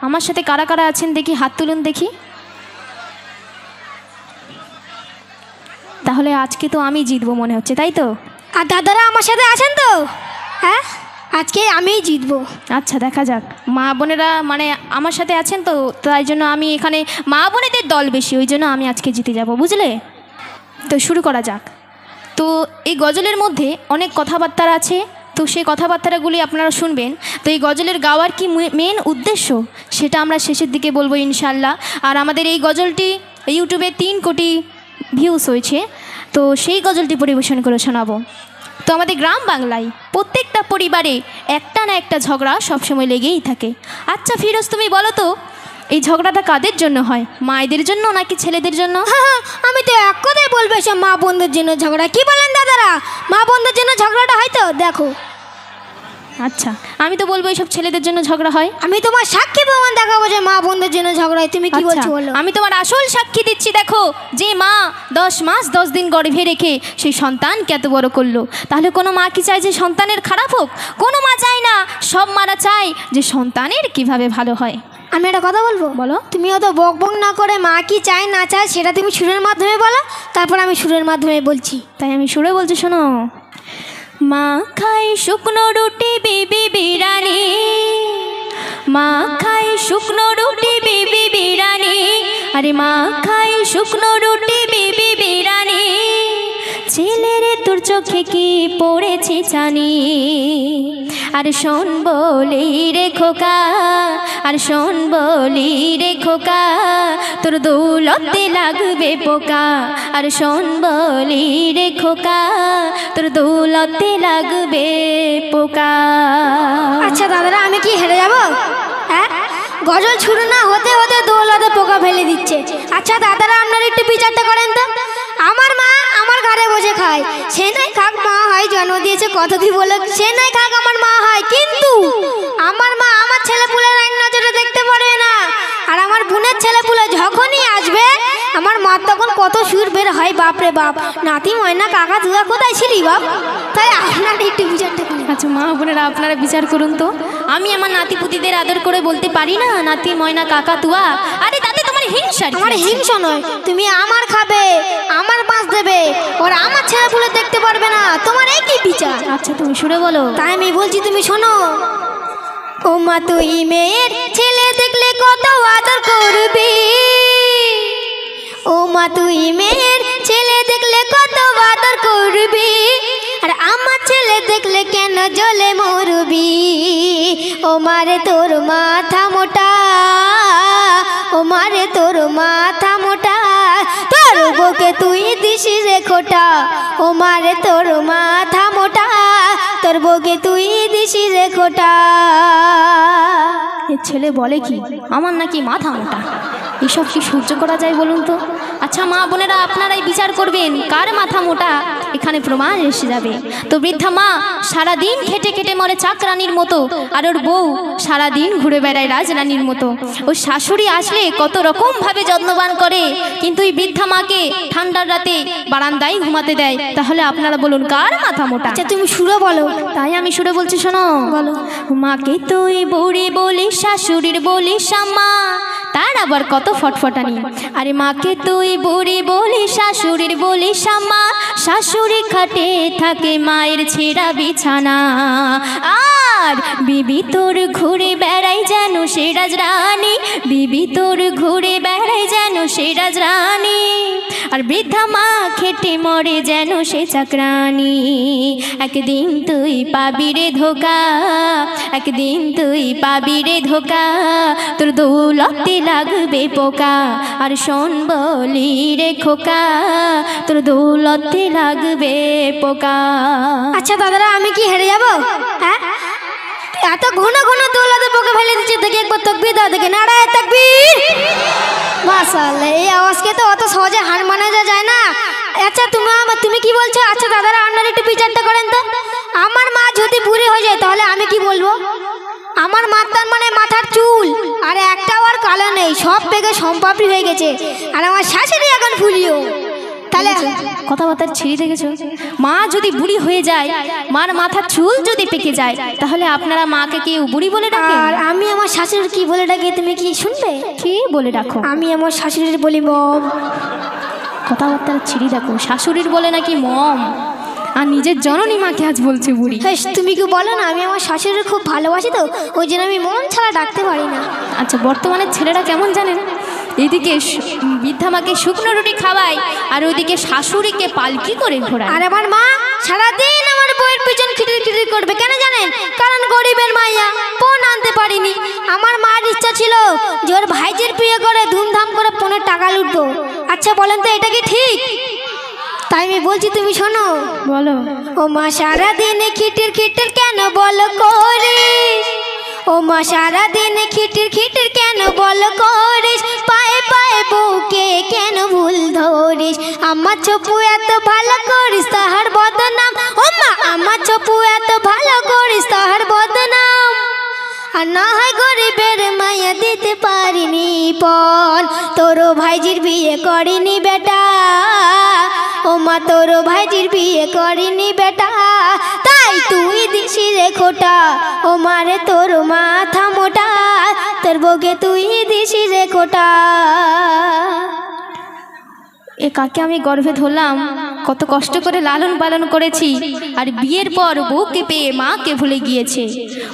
আমার সাথে কারা কারা আছেন দেখি, হাত তুলুন দেখি। তাহলে আজকে তো আমি জিতবো মনে হচ্ছে, তাই তো? আর দাদারা আমার সাথে আছেন তো? হ্যাঁ, আজকে আমিই জিতবো। আচ্ছা, দেখা যাক। মা বোনেরা মানে আমার সাথে আছেন তো, তাই জন্য আমি এখানে মা বোনেদের দল বেশি, ওই জন্য আমি আজকে জিতে যাব, বুঝলে? তো শুরু করা যাক। তো এই গজলের মধ্যে অনেক কথাবার্তা আছে, তো সেই কথাবার্তাগুলি আপনারা শুনবেন। তো এই গজলের গাওয়ার কি মেন উদ্দেশ্য সেটা আমরা শেষের দিকে বলবো ইনশাল্লাহ। আর আমাদের এই গজলটি ইউটিউবে 3 কোটি ভিউস হয়েছে, তো সেই গজলটি পরিবেশন করে শোনাবো। তো আমাদের গ্রাম বাংলায় প্রত্যেকটা পরিবারে একটা না একটা ঝগড়া সবসময় লেগেই থাকে। আচ্ছা ফিরোজ, তুমি বলো তো এই ঝগড়াটা কাদের জন্য হয়? মায়েদের জন্য নাকি ছেলেদের জন্য? আমি তো এক কথাই বলবো, সব মা বোনদের জন্য ঝগড়া। কি বলেন দাদারা, মা বোনদের জন্য ঝগড়াটা হয় তো? দেখো, আচ্ছা, আমি তো বলবো এইসব ছেলেদের জন্য ঝগড়া হয়। আমি তোমার সাক্ষী প্রমাণ দেখাবো যে মা বোনদের জন্য ঝগড়া হয়। তুমি কি বলছো বলো? আমি তোমার আসল সাক্ষী দিচ্ছি। দেখো, যে মা 10 মাস 10 দিন গর্ভে রেখে সেই সন্তানকে এত বড় করলো, তাহলে কোনো মা কি চায় যে সন্তানের খারাপ হোক? কোনো মা চায় না। সব মারা চায় যে সন্তানের কিভাবে ভালো হয়। আমি একটা কথা বলবো, বলো। তুমি অত বক বক না করে মা কি চায় না চায় সেটা তুমি সুরের মাধ্যমে বলো, তারপর আমি সুরের মাধ্যমে বলছি। তাই আমি সুরে বলছি, শোনো। মা খায় শুকনো রুটি বিবি বিরানি, মা খায় শুকনো রুটি বিবি বিরানি, আরে মা খায় শুকনো রুটি বিবি বিরানি, ছেলেরে তোর চোখে কি পড়েছে জানি। আর শোন বলি রে খোকা, আর শোন বলি রে খোকা, তোর দৌলতে লাগবে পোকা। আর শোন বলি রে খোকা, তোর দৌলতে লাগবে পোকা। আচ্ছা দাদারা, আমি কি হেরে যাবো? হ্যাঁ, গজল শুরু না হতে হতে দৌলতে পোকা ফেলে দিচ্ছে। আচ্ছা দাদারা, আপনারা একটু বিচারটা করেন তো। আমার মা আমার ঘরে বসে খায়, সে নাই খাক, মা হয় জন্ম দিয়েছে কত কি বলে, সে নাই খাক আমার মা হয়, কিন্তু আমার মা আমার ছেলেপুলের এক নজরে দেখতে পারবে না। আর আমার বোনের ছেলেপুলে যখনই আসবে, আমার মা তখন কত সুর বের হয়, বাপরে বাপ। নাতি ময়না কাকা তুয়া কোথায় ছিলি বাপ? তাই আপনারা একটু বিচারটা করুন। আচ্ছা মা বোনেরা, আপনারা বিচার করুন তো। আমি আমার নাতিপুতিদের আদর করে বলতে পারি না নাতি ময়না কাকা তুয়া? আরে তাতে তোমার হিংসা? আমার হিংসা নয়, তুমি আমার খাবে, আমার পাঁচ দেবে, ওর আমার ছেলেপুলে দেখতে পারবে না, তোমার এই কি বিচার? আচ্ছা তুমি সুরে বলো। তাই আমি বলছি, তুমি শোনো। ও মা, তুই মেয়ের ছেলে দেখলে কত আদর করবি, ও মা তুই মেয়ের ছেলে দেখলে কত আদর করবি, আর আমার ছেলে দেখলে কেন জ্বলে মরবি। ও মারে তোর মাথা মোটা, ও মারে তোর মাথা মোটা, তোর বউকে তুই দিস রে খোটা। ও মারে তোর মাথা মোটা, তোর বউকে তুই দিস রে খোটা। এ ছেলে বলে কি আমার নাকি মাথা মোটা? এসব কি সহ্য করা যায় বলুন তো? আচ্ছা মা বোনেরা, আপনারাই বিচার করবেন কার মাথা মোটা, এখানে প্রমাণ এসে যাবে। তো বৃদ্ধা মা সারাদিন খেটে খেটে মরে চাকরানির মতো, আর ওর বউ সারাদিন ঘুরে বেড়ায় রাজরানীর মতো। ওর শাশুড়ি আসলে কত রকম ভাবে যত্নবান করে, কিন্তু এই বৃদ্ধা মাকে ঠান্ডার রাতে বারান্দায় ঘুমাতে দেয়। তাহলে আপনারা বলুন কার মাথা মোটা? আচ্ছা তুমি সুরে বলো। তাই আমি সুরে বলছি, শোনো। বলো। মাকে তুই বুড়ি বলিস, শাশুড়ির বলিস আম্মা, তার আবার কত ফটফটানি। আরে মাকে তুই বুড়ি বলিস, শাশুড়ির বলিস আম্মা, শাশুড়ি খাটে থাকে মায়ের ছেঁড়া বিছানা, আর বিবি তোর ঘুরে বেড়াই যেন সে রাজরানী, বিবি তোর ঘুরে বেড়াই যেন সে রাজরানী, আর বৃদ্ধা মা খেটে মরে যেন সে চাকরানি। একদিন তুই পাবি রে ধোকা, একদিন তুই পাবি রে ধোকা, তোর দৌলতে লাগবে পোকা। আর শোন বলি রে খোকা, তোর দৌলতে লাগবে পোকা। আচ্ছা দাদারা, আমি কি হেরে যাবো? হ্যাঁ, এত ঘন ঘন দৌলতে পোকা ফেলে দিচ্ছে, দেখি একবার তাকবীর দাও, দেখে নারায়ে তাকবীর। মাশাআল্লাহ, এই আওয়াজকে তো অত সহজে হার মানা যায় না। আচ্ছা তুমি কি বলছো? আচ্ছা দাদারা, আপনারা একটু বিচারটা করেন তো। আমার মা যদি বুড়ি হয়ে যায় তাহলে আমি কি বলবো? আমার মাথার মানে মাথার চুল আর একটাও আর কালো নেই, সব পেকে সম্পাপড়ি হয়ে গেছে, আর আমার শাশুড়ি এখন ফুলিও। তাহলে কথাবার্তা ছিঁড়ে দেখেছো? মা যদি বুড়ি হয়ে যায়, মার মাথার চুল যদি পেকে যায়, তাহলে আপনারা মাকে কেউ বুড়ি বলে ডাকেন? আর আমি আমার শাশুড়ির কি বলে ডাকি তুমি কি শুনবে? কি বলে ডাকো? আমি আমার শাশুড়ির বলি মম। কথাবার্তা ছিঁড়ে দেখো, শাশুড়ির বলে নাকি মম, আর নিজের জননী মাকে আজ বলছে বুড়ি। হ্যাঁ তুমি কি বলো না, আমি আমার শাশুড়ি খুব ভালোবাসি তো, ওই জন্য আমি মন ছাড়া ডাকতে পারি না। আচ্ছা, বর্তমানের ছেলেরা কেমন জানেন? এদিকে বৃদ্ধা মাকে শুকনো রুটি খাওয়ায়, আর ওইদিকে শাশুড়িকে পালকি করে ঘোরায়। আর আমার মা সারাদিন আমার বউয়ের পিছন খিটির খিটির করবে, কেন জানেন? কারণ গরিবের মাইয়া পণ আনতে পারিনি। আমার মার ইচ্ছা ছিল যে ওর ভাইজির বিয়ে করে ধুমধাম করে পণের টাকা লুটবো। আচ্ছা বলেন তো এটা কি ঠিক? তাই আমি বলছি তুমি শোনো। বলো। ও মা সারাদিন খিটির খিটির কেন বলো করিস? ও মা সারাদিন খিটির খিটির কেন বলো করিস? পায়ে পায়ে বউকে কেন ভুল ধরিস? আমার চপু এত ভালো করিস তাহার বদনাম। ও মা আমার চপু এত ভালো করিস তাহার বদনাম। আর না হয় গরিবের মায়া দিতে পারিনি পণ, তোরও ভাইজির বিয়ে করিনি বেটা। ও মা তোরও ভাইজির বিয়ে করিনি বেটা, তাই তুই দিসি রে খোটা। ও মারে তোর মাথা মোটা, তোর বউকে তুই দিসি রে খোটা। এ কাকে আমি গর্ভে ধরলাম, কত কষ্ট করে লালন পালন করেছি, আর বিয়ের পর বউকে পেয়ে মাকে ভুলে গিয়েছে।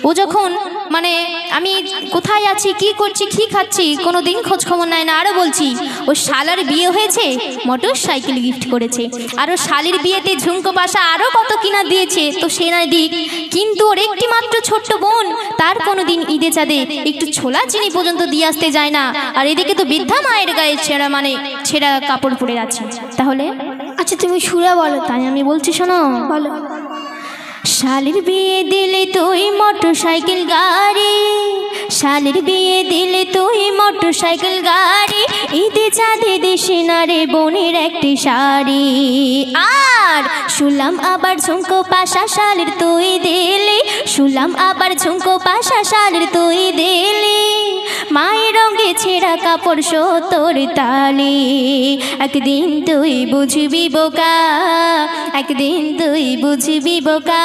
ও যখন মানে আমি কোথায় আছি, কি করছি, কি খাচ্ছি, কোনো দিন খোঁজ খবর নেয় না। আরও বলছি, ও শালার বিয়ে হয়েছে, মোটর সাইকেল গিফট করেছে, আর ও শালির বিয়েতে ঝুমকো পাশা আরও কত কিনা দিয়েছে, তো সে নয় দিক, কিন্তু ওর একটি মাত্র ছোট্ট বোন, তার কোনো দিন ঈদে চাঁদে একটু ছোলা চিনি পর্যন্ত দিয়ে আসতে যায় না। আর এদিকে তো বৃদ্ধা মায়ের গায়ে ছেঁড়া কাপড় পরে যাচ্ছে। তাহলে আচ্ছা তুমি সুরে বলো। তাই আমি বলছি শোনো। বলো। শালির বিয়ে দিলে তুই মোটর সাইকেল গাড়ি, শালির বিয়ে দিলে তুই মোটর সাইকেল গাড়ি, ঈদে চাঁদে দেশে না রে বোনের একটি শাড়ি। আর শুনলাম আবার ঝুমকো পাশা শালির তুই দিলি, শুনলাম আবার ঝুমকো পাশা শালির তুই দিলি, মায়ের রঙে ছেঁড়া কাপড় সতর তালি। একদিন তুই বুঝবি বোকা, একদিন তুই বুঝবি বোকা,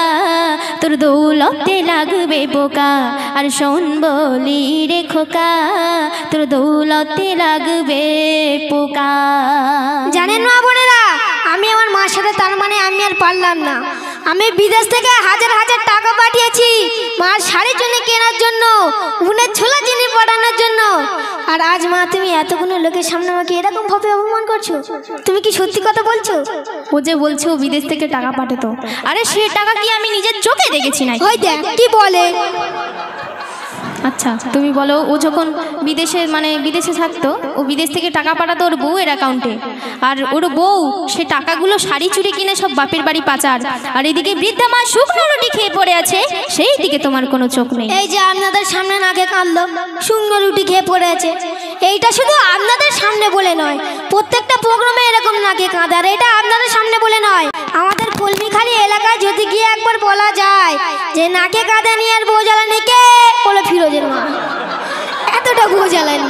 তোর দৌলতে লাগবে বোকা। আর শোন বলি রে খোকা, তোর দৌলতে লাগবে পোকা। জানেন মা বোনেরা, আমি আমার মার সাথে তার মানে আমি আর পারলাম না। আমি বিদেশ থেকে হাজার হাজার টাকা পাঠিয়েছি মার শাড়ি চুনি কেনার জন্য, উনের ছোলা চিনি পাঠানোর জন্য। আর আজ মা তুমি এতগুলো লোকের সামনে আমাকে এরকম ভাবে অপমান করছো? তুমি কি সত্যি কথা বলছো? ও যে বলছে ও বিদেশ থেকে টাকা পাঠাতো, আরে সে টাকা কি আমি নিজের চোখে দেখেছি না? ওই দেখ কি বলে। আচ্ছা তুমি বলো, ও যখন বিদেশে থাকতো, ও বিদেশ থেকে টাকা পাঠাতো ওর বউয়ের অ্যাকাউন্টে, আর ওর বউ সে টাকাগুলো শাড়ি চুড়ি কিনে সব বাপের বাড়ি পাচার। আর এদিকে বৃদ্ধা মা শুকনো রুটি খেয়ে পড়ে আছে, সেই দিকে তোমার কোনো চোখ নেই। এই যে আপনাদের সামনে নাকে কাঁদলো, শুকনো রুটি খেয়ে পড়ে আছে, এইটা শুধু আপনাদের সামনে বলে নয়, প্রত্যেকটা প্রোগ্রামে এরকম নাকে কাঁদে। আর এটা আপনাদের সামনে বলে নয়, আমাদের কলমিখালি এলাকায় যদি গিয়ে একবার বলা যায় যে নাকে কাঁদে নিয়ে আর বউ জ্বালানি কে, বলে ফিরোজের মা। এতটা বউ জ্বালানি।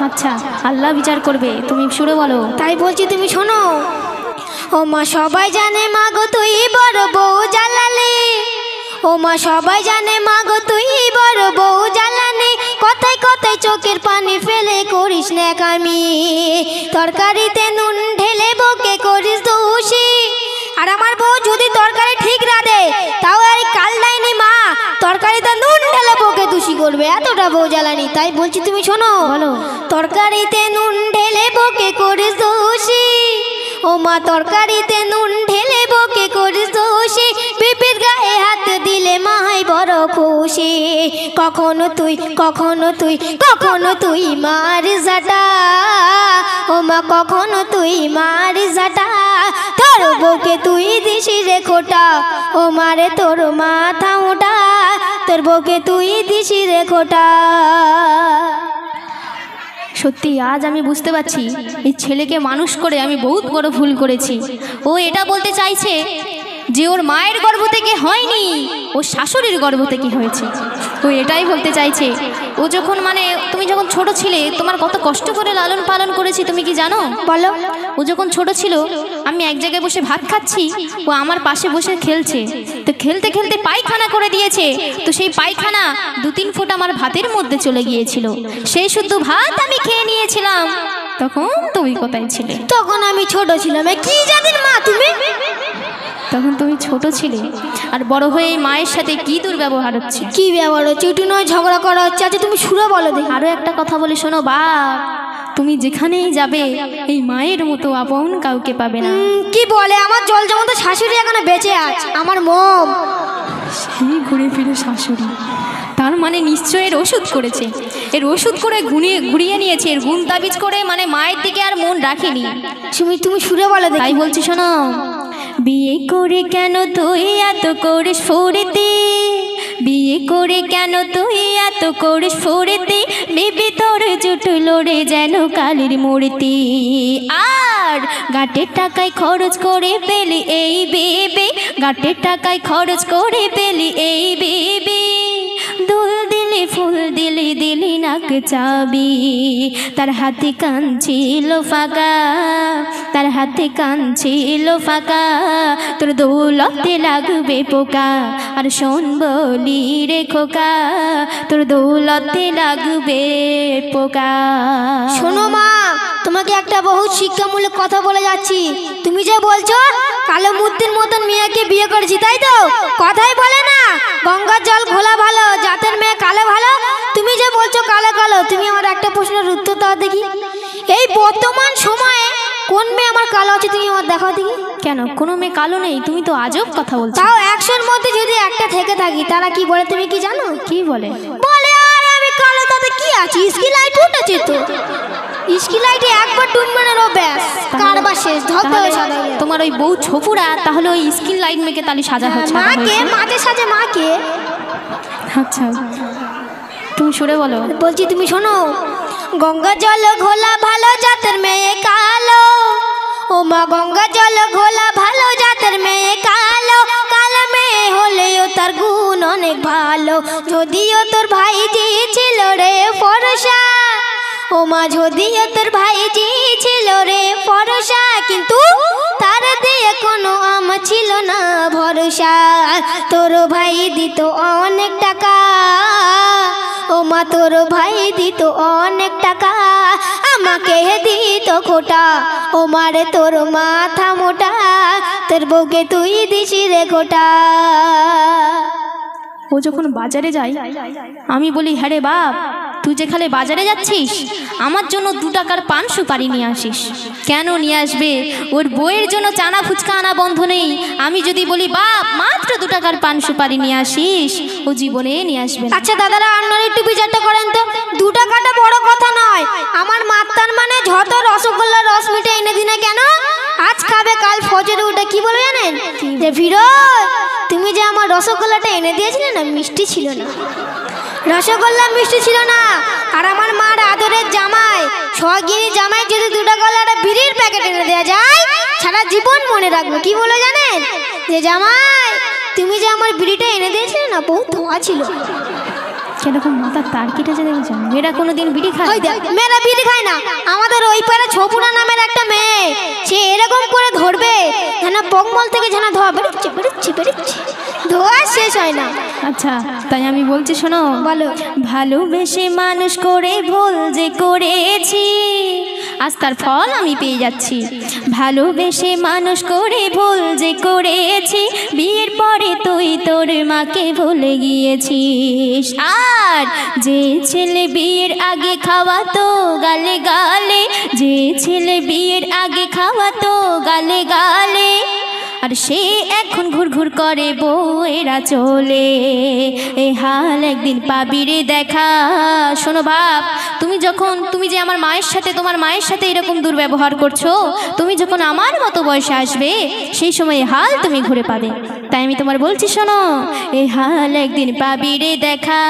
আচ্ছা আল্লাহ বিচার করবে, তুমি শুরু বলো। তাই বলছি তুমি শোনো। ও মা সবাই জানে মা গো তুই বড় বউ জ্বালালি, ও মা সবাই জানে মা গো তুই বড় বউ জ্বালানি, কথায় কথায় চোখের পানি ফেলে করিস না কামি, তরকারিতে নুন ঢেলে বউকে করিস দোষী। আর আমার বউ যদি তরকারি ঠিক রাঁধে তাও এই কাল দেয়নি মা, তরকারিতে নুন ঢেলে বউকে দোষী করবে, এতটা বউ জ্বালানি। তাই বলছি তুমি শোনো। বলো। তরকারিতে নুন ঢেলে বউকে করিস দোষী, ও মা তরকারিতে নুন ঢেলে বউকে করিস দোষী, পিপির গায়ে হাত দিলে মাই বড় খুশি। কখনো তুই কখনো তুই কখনো তুই মারিস ঝাঁটা, ও মা কখনো তুই মারিস ঝাঁটা, তোর বউকে তুই দিসি রে খোটা। ও মারে তোর মাথা মোটা, তোর বউকে তুই দিসি রে খোটা। সত্যি আজ আমি বুঝতে পারছি এই ছেলেকে মানুষ করে আমি বহুত বড় ভুল করেছি। ও এটা বলতে চাইছে যে ওর মায়ের গর্ভ থেকে হয়নি, ও শাশুড়ির গর্ভ থেকে হয়েছে। ও এটাই বলতে চাইছে, ও যখন মানে তুমি যখন ছোট ছিলে তোমার কত কষ্ট করে লালন পালন করেছি তুমি কি জানো? বলো। ও যখন ছোট ছিল আমি এক জায়গায় বসে ভাত খাচ্ছি, ও আমার পাশে বসে খেলছে, তো খেলতে খেলতে পায়খানা করে দিয়েছে। তো সেই পায়খানা 2-3 ফুট আমার ভাতের মধ্যে চলে গিয়েছিল, সেই শুদ্ধ ভাত আমি খেয়ে নিয়েছিলাম। তখন তুমি কোথায় ছিলে? তখন আমি ছোট ছিলাম। কি জাতির মা তুমি? তখন তুমি ছোট ছিলে, আর বড় হয়ে মায়ের সাথে কি দুর্ব্যবহার হচ্ছে। কি ব্যবহার হচ্ছে? একটু নয় ঝগড়া করা হচ্ছে। আচ্ছা তুমি সুরে বলো দেখি। আরও একটা কথা বলে শোনো বাপ, তুমি যেখানেই যাবে এই মায়ের মতো আপন কাউকে পাবে না। কি বলে? আমার জল যেমন তো শাশুড়ি এখনো বেঁচে আছে, আমার মম। সেই ঘুরে ফিরে শাশুড়ি, তার মানে নিশ্চয় এর ওষুধ করেছে, এর ওষুধ করে ঘুরিয়ে নিয়েছে, এর গুণ তাবিজ করে মানে মায়ের দিকে আর মন রাখেনি। তুমি সুরে বলো দেখি। তাই বলছি শোনো, বিয়ে করে কেন তুই এত করিস ফুর্তি, বিয়ে করে কেন তুই এত করিস ফুর্তি, বেবি তোর জুটো লড়ে যেন কালীর মূর্তি। আর গাটের টাকায় খরচ করে পেলি এই বেবি, গাটের টাকায় খরচ করে পেলি এই বেবি, দুল দিলি ফুল দিলি দিলি নাক চাবি, তার হাতে কান ছিল ফাঁকা, তার হাতে কান ছিল ফাঁকা, তোর দৌলতে লাগবে পোকা, আর শোন বলি রে খোকা, তোর দৌলতে লাগবে পোকা। শোনো মা, তোমাকে একটা বহু শিক্ষামূলক কথা বলে যাচ্ছি। তুমি যে বলছো কালো মূর্তির মতন মেয়েকে বিয়ে করেছি, তাই তো? কথাই বলে না গঙ্গার জল ঘোলা ভালো, জাতের মেয়ে কালো ভালো। তুমি যে বলছো কালো কালো, তুমি আমার একটা প্রশ্নের উত্তর দাও দেখি। এই বর্তমান সময়ে কোন মেয়ে আমার কালো আছে তুমি আমার দেখাও দেখি। কেন কোনো মেয়ে কালো নেই? তুমি তো আজব কথা বলছো। তাও 100-র মধ্যে যদি একটা থেকে থাকি, তারা কি বলে তুমি কি জানো? কি বলে? বলে আরে আমি কালো, তাতে কি আছে, স্কিন লাইট উঠেছে তো, স্কিন লাইটে একবার ডুব মেরে রো ব্যাস, কারবার শেষ, ধপধপে সাদা। তোমার ওই বউ ছোপুরা তাহলে ওই স্কিন লাইট মেকে তাহলে সাজা হচ্ছে। মাকে মাঝে সাজে মাকে। আচ্ছা তুমি সুরে বলো। বলছি তুমি শোনো, গঙ্গা জল ঘোলা ভালো, জাতের মেয়ে কালো। ও মা গঙ্গা জল ঘোলা ভালো, জাতের মেয়ে কালো, কালো মেয়ে হলেও তার গুণ অনেক ভালো, যদিও তোর ভাইজি ছিল রে ফরসা। ও মা যদিও তোর ভাইজি ছিল রে ফরসা, কিন্তু তার দিয়ে কোনো আমার ছিল না ভরসা। তোর ভাই দিত অনেক টাকা, ও মা তোর ভাই দিত অনেক টাকা, আমাকে দিত খোটা। ও মারে তোর মাথা মোটা, তোর বউকে তুই দিছি রে খোটা। ও যখন বাজারে যায় আমি বলি, হ্যাঁ রে বাপ তুই যেখানে বাজারে যাচ্ছিস আমার জন্য 2 টাকার পান সুপারি নিয়ে আসিস। কেন নিয়ে আসবে? ওর বইয়ের জন্য চানা ফুচকা আনা বন্ধ নেই। আমি যদি বলি বাপ মাত্র 2 টাকার পান সুপারি নিয়ে আসিস, ও জীবনে নিয়ে আসবে না। আচ্ছা দাদারা আপনারা একটু বিচারটা করেন তো, 2 টাকাটা বড় কথা নয়। আমার মাত্তার মানে যত রসগোল্লা রস মিঠে এনে দিনে কেন, আজ খাবে কাল ফজরে উঠে কি বলে জানেন, যে ফিরোজ তুমি যে আমার রসগোল্লাটা এনে দিয়েছিলে না, মিষ্টি ছিল না। রসগোল্লা মিষ্টি ছিল না। আর আমার মার আদরের জামাই, সোহাগিনী জামাই যদি 2 টাকাওয়ালা একটা বিড়ির প্যাকেট এনে দেওয়া যায়, সারা জীবন মনে রাখবে। কি বলে জানেন, যে জামাই তুমি যে আমার বিড়িটা এনে দিয়েছিলে না, বহুত ধোঁয়া ছিল। কিরকম মাথার তার কেটেছে দেখেছো? মেয়েরা কোনোদিন বিড়ি খায়? মেয়েরা বিড়ি খায় না। আমাদের ওই পারে ছোপুরা নামের একটা মেয়ে, সে এরকম করে ধরবে যেন বকমল থেকে যেন ধোয়া বেরোচ্ছে বেরোচ্ছে বেরোচ্ছে, ধোয়া শেষ হয় না। আচ্ছা তাই আমি বলছি শোনো, বলো। ভালোবেসে মানুষ করে ভুল যে করেছি, আজ তার ফল আমি পেয়ে যাচ্ছি। ভালোবেসে মানুষ করে ভুল যে করেছি, বিয়ের পরে তুই তোর মাকে ভুলে গিয়েছিস। আর যে ছেলে বিয়ের আগে খাওয়াতো গালে গালে, যে ছেলে বিয়ের আগে খাওয়াতো গালে গালে, আর সে এখন ঘুরঘুর করে বউয়েরা চলে, এ হাল একদিন পাবি রে দেখা। শোনো বাপ, তুমি যে আমার মায়ের সাথে, তোমার মায়ের সাথে এরকম দুর্ব্যবহার করছো, তুমি যখন আমার মতো বয়সে আসবে সেই সময় এ হাল তুমি ঘুরে পাবে। তাই আমি তোমার বলছি শোনো, এ হাল একদিন পাবি রে দেখা,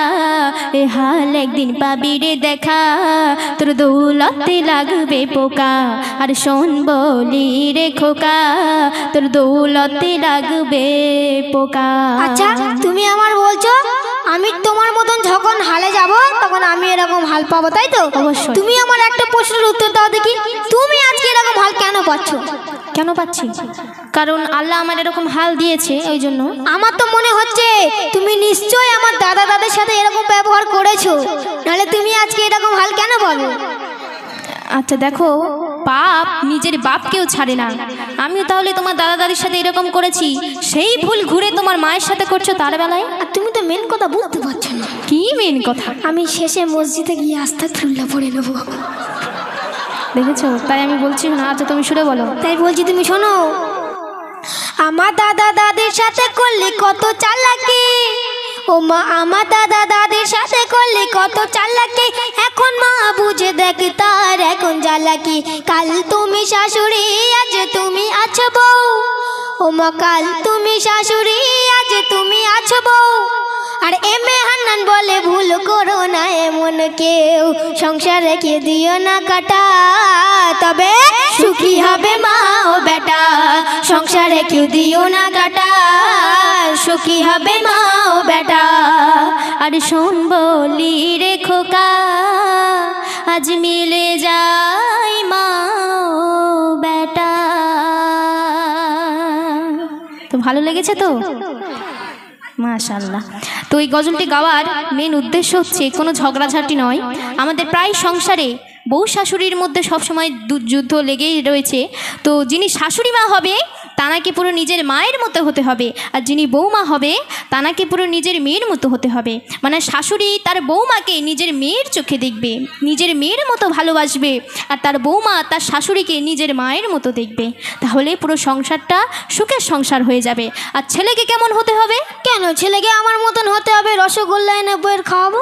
এ হাল একদিন পাবি রে দেখা, তোর দৌলতে লাগবে পোকা, আর শোন বলি রে খোকা, তোর দৌল দৌলতে লাগবে পোকা। আচ্ছা তুমি আমার বলছো আমি তোমার মতন যখন হালে যাব তখন আমি এরকম হাল পাবো, তাই তো? অবশ্যই। তুমি আমার একটা প্রশ্নের উত্তর দাও দেখি, তুমি আজকে এরকম হাল কেন পাচ্ছ? কেন পাচ্ছি? কারণ আল্লাহ আমার এরকম হাল দিয়েছে, ওই জন্য। আমার তো মনে হচ্ছে তুমি নিশ্চয়ই আমার দাদা দাদের সাথে এরকম ব্যবহার করেছো, নাহলে তুমি আজকে এরকম হাল কেন পাবে? আচ্ছা দেখো, পাপ নিজের বাপকেও ছাড়ে না। আমিও তাহলে তোমার দাদা দাদির সাথে এরকম করেছি, সেই ভুল ঘুরে তোমার মায়ের সাথে করছো তার বেলায়। আর তুমি তো মেন কথা বুঝতে পারছো না। কি মেন কথা? আমি শেষে মসজিদে গিয়ে আস্তাগফিরুল্লাহ পড়ে নেবো। দেখেছো, তাই আমি বলছি না। আচ্ছা তুমি শুনে বলো। তাই বলছি তুমি শোনো। আমার দাদা দাদির সাথে করলে কত চালাকি, ও মা আমার দাদা দাদির সাথে করলে কত চালাকি, এখন মা বুঝে দেখ তার এখন জ্বালাকি। কাল তুমি শাশুড়ি আজ তুমি আছো বউ, ও মা কাল তুমি শাশুড়ি আজ তুমি আছো বউ। আর এমএ হান্নান বলে ভুল করো না এমন কেউ, সংসার রেখে দিও না কাটা, তবে সুখী হবে মা ও বেটা। সংসার রেখে দিও না কাটা, সুখী হবে মা ও বেটা। আর শোন বলি রে খোকা, আজ মিলে যাই মা ও বেটা। তো ভালো লেগেছে তো? মাশাআল্লাহ। তো এই গজলটি গাওয়ার মেন উদ্দেশ্য হচ্ছে কোনো ঝগড়াঝাটি নয়। আমাদের প্রায় সংসারে বউ শাশুড়ির মধ্যে সবসময় যুদ্ধ লেগেই রয়েছে। তো যিনি শাশুড়ি মা হবে তানাকে পুরো নিজের মায়ের মতো হতে হবে, আর যিনি বৌমা হবে তানাকে পুরো নিজের মেয়ের মতো হতে হবে। মানে শাশুড়ি তার বৌমাকে নিজের মেয়ের চোখে দেখবে, নিজের মেয়ের মতো ভালোবাসবে, আর তার বৌমা তার শাশুড়িকে নিজের মায়ের মতো দেখবে। তাহলে পুরো সংসারটা সুখের সংসার হয়ে যাবে। আর ছেলেকে কেমন হতে হবে? কেন ছেলেকে আমার মতন হতে হবে? রসগোল্লা এনে বইয়ের খাওয়াবো।